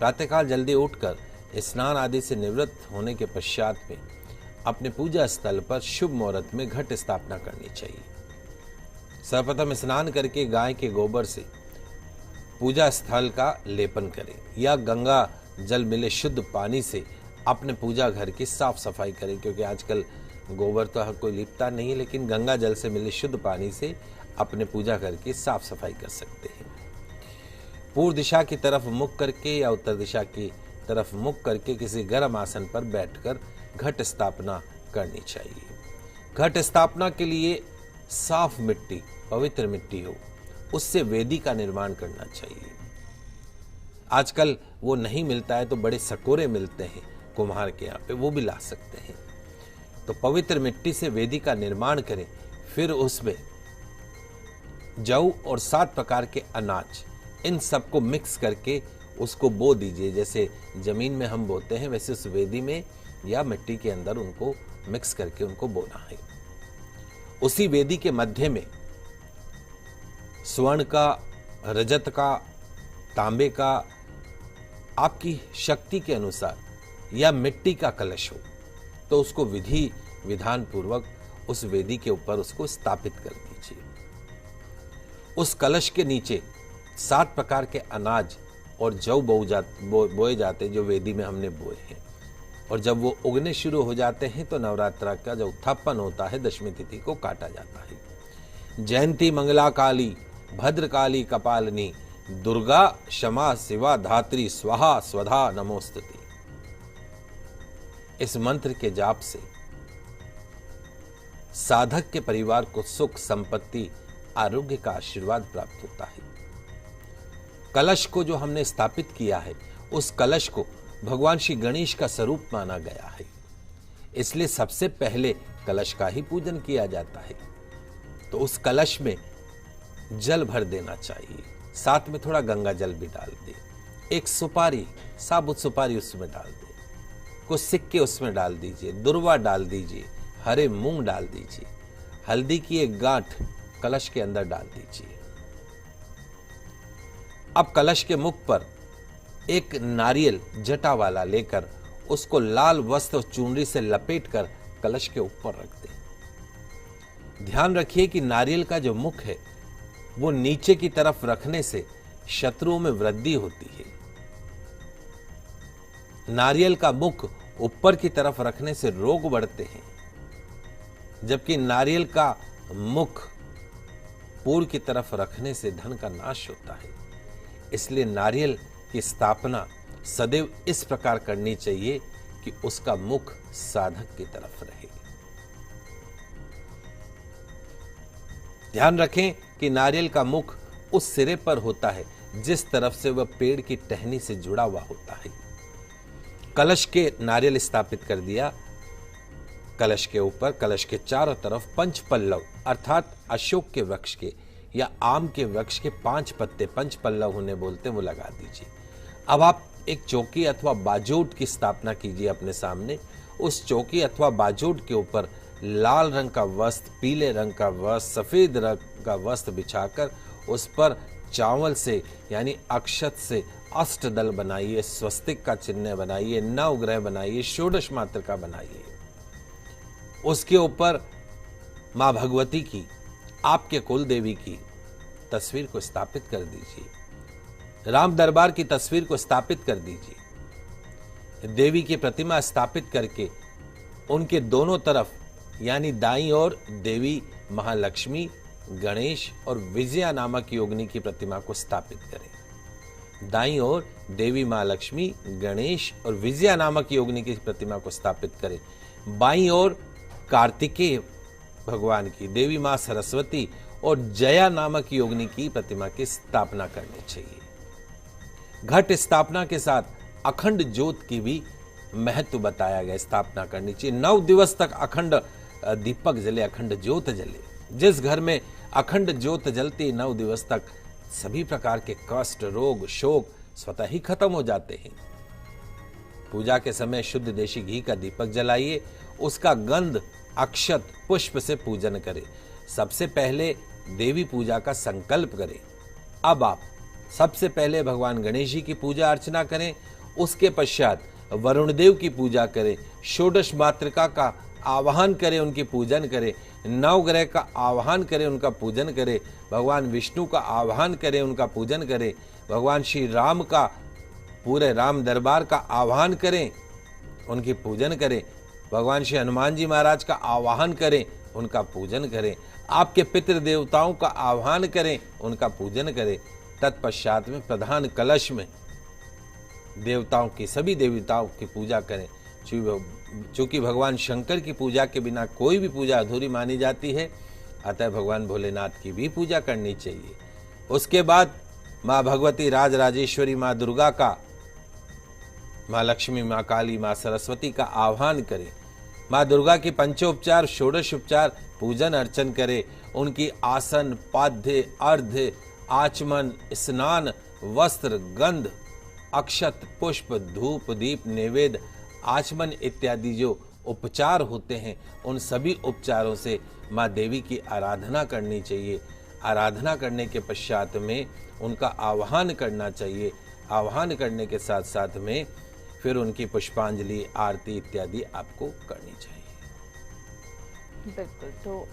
प्रातःकाल जल्दी उठकर स्नान आदि से निवृत्त होने के पश्चात में अपने पूजा स्थल पर शुभ मुहूर्त में घट स्थापना करनी चाहिए। सर्वप्रथम स्नान करके गाय के गोबर से पूजा स्थल का लेपन करें या गंगा जल मिले शुद्ध पानी से अपने पूजा घर की साफ सफाई करें, क्योंकि आजकल गोबर तो हर कोई लिपता नहीं है, लेकिन गंगा जल से मिले शुद्ध पानी से अपने पूजा घर की साफ सफाई कर सकते हैं। पूर्व दिशा की तरफ मुख करके या उत्तर दिशा की तरफ मुख करके किसी गर्म आसन पर बैठकर घट स्थापना करनी चाहिए। घट स्थापना के लिए साफ मिट्टी, पवित्र मिट्टी हो, उससे वेदी का निर्माण करना चाहिए। आजकल वो नहीं मिलता है तो बड़े सकोरे मिलते हैं कुम्हार के यहाँ पे, वो भी ला सकते हैं। तो पवित्र मिट्टी से वेदी का निर्माण करें, फिर उसमें जौ और 7 प्रकार के अनाज, इन सबको मिक्स करके उसको बो दीजिए। जैसे जमीन में हम बोते हैं वैसे उस वेदी में या मिट्टी के अंदर उनको मिक्स करके उनको बोना है। उसी वेदी के मध्य में स्वर्ण का, रजत का, तांबे का, आपकी शक्ति के अनुसार या मिट्टी का कलश हो तो उसको विधि विधान पूर्वक उस वेदी के ऊपर उसको स्थापित कर दीजिए। उस कलश के नीचे 7 प्रकार के अनाज और जौ बोए जाते जो वेदी में हमने बोए हैं, और जब वो उगने शुरू हो जाते हैं तो नवरात्रा का जो उत्थापन होता है दशमी तिथि को काटा जाता है। जयंती मंगला काली भद्रकाली कपालिनी दुर्गा क्षमा शिवा धात्री स्वाहा स्वधा नमोस्तुति। इस मंत्र के जाप से साधक के परिवार को सुख, संपत्ति, आरोग्य का आशीर्वाद प्राप्त होता है। कलश को जो हमने स्थापित किया है, उस कलश को भगवान श्री गणेश का स्वरूप माना गया है, इसलिए सबसे पहले कलश का ही पूजन किया जाता है। तो उस कलश में जल भर देना चाहिए, साथ में थोड़ा गंगा जल भी डाल दे, एक सुपारी, साबुत सुपारी उसमें डाल दे, कुछ सिक्के उसमें डाल दीजिए, दुर्वा डाल दीजिए, हरे मूंग डाल दीजिए, हल्दी की एक गांठ कलश के अंदर डाल दीजिए। अब कलश के मुख पर एक नारियल जटा वाला लेकर उसको लाल वस्त्र और चुनरी से लपेटकर कलश के ऊपर रख दें। ध्यान रखिए कि नारियल का जो मुख है वो नीचे की तरफ रखने से शत्रुओं में वृद्धि होती है। नारियल का मुख ऊपर की तरफ रखने से रोग बढ़ते हैं, जबकि नारियल का मुख पूर्व की तरफ रखने से धन का नाश होता है। इसलिए नारियल की स्थापना सदैव इस प्रकार करनी चाहिए कि उसका मुख साधक की तरफ रहे। ध्यान रखें कि नारियल का मुख उस सिरे पर होता है जिस तरफ से वह पेड़ की टहनी से जुड़ा हुआ होता है। कलश के नारियल स्थापित कर दिया, कलश के ऊपर कलश के चारों तरफ 5 पल्लव अर्थात अशोक के वृक्ष के या आम के वृक्ष के 5 पत्ते, 5 पल्लव उन्हें बोलते, वो लगा दीजिए। अब आप एक चौकी अथवा बाजोट की स्थापना कीजिए अपने सामने। उस चौकी अथवा बाजोट के ऊपर लाल रंग का वस्त्र, पीले रंग का वस्त्र, सफेद रंग का वस्त्र बिछाकर उस पर चावल से यानी अक्षत से अष्टदल बनाइए, स्वस्तिक का चिन्ह बनाइए, नवग्रह बनाइए, षोडश मातृका बनाइए। उसके ऊपर मां भगवती की, आपके कुल देवी की तस्वीर को स्थापित कर दीजिए। राम दरबार की तस्वीर को स्थापित कर दीजिए। देवी की प्रतिमा स्थापित करके उनके दोनों तरफ यानी दाईं ओर देवी महालक्ष्मी, गणेश और विजया नामक योगिनी की प्रतिमा को स्थापित करें। दाईं ओर देवी महालक्ष्मी, गणेश और विजया नामक योगिनी की प्रतिमा को स्थापित करें। बाईं ओर कार्तिकेय भगवान की, देवी मां सरस्वती और जया नामक योगिनी की प्रतिमा की स्थापना करनी चाहिए। घट स्थापना के साथ अखंड ज्योत की भी महत्व बताया गया, स्थापना करनी चाहिए। 9 दिवस तक अखंड दीपक जले, अखंड ज्योत जले। जिस घर में अखंड ज्योत जलती 9 दिवस तक सभी प्रकार के कष्ट, रोग, शोक स्वतः ही खत्म हो जाते हैं। पूजा के समय शुद्ध देशी घी का दीपक जलाइए, उसका गंध अक्षत पुष्प से पूजन करें। सबसे पहले देवी पूजा का संकल्प करें। अब आप सबसे पहले भगवान गणेश जी की पूजा अर्चना करें, उसके पश्चात वरुण देव की पूजा करें, षोडश मातृका का आवाहन करें, उनकी पूजन करें, नवग्रह का आवाहन करें, उनका पूजन करें, भगवान विष्णु का आवाहन करें, उनका पूजन करें, भगवान श्री राम का पूरे राम दरबार का आवाहन करें, उनकी पूजन करें, भगवान श्री हनुमान जी महाराज का आवाहन करें, उनका पूजन करें, आपके पितृ देवताओं का आह्वान करें, उनका पूजन करें। तत्पश्चात में प्रधान कलश में देवताओं की, सभी देवताओं की पूजा करें। चूंकि भगवान शंकर की पूजा के बिना कोई भी पूजा अधूरी मानी जाती है, अतः भगवान भोलेनाथ की भी पूजा करनी चाहिए। उसके बाद माँ भगवती, राज राजेश्वरी, माँ दुर्गा का, माँ लक्ष्मी, माँ काली, माँ सरस्वती का आह्वान करें। माँ दुर्गा की पंचोपचार, षोडशोपचार पूजन अर्चन करें। उनकी आसन, पाद्य, अर्घ्य, आचमन, स्नान, वस्त्र, गंध, अक्षत, पुष्प, धूप, दीप, नैवेद्य, आचमन इत्यादि जो उपचार होते हैं, उन सभी उपचारों से माँ देवी की आराधना करनी चाहिए। आराधना करने के पश्चात में उनका आह्वान करना चाहिए। आह्वान करने के साथ साथ में फिर उनकी पुष्पांजलि, आरती इत्यादि आपको करनी चाहिए। बिल्कुल। तो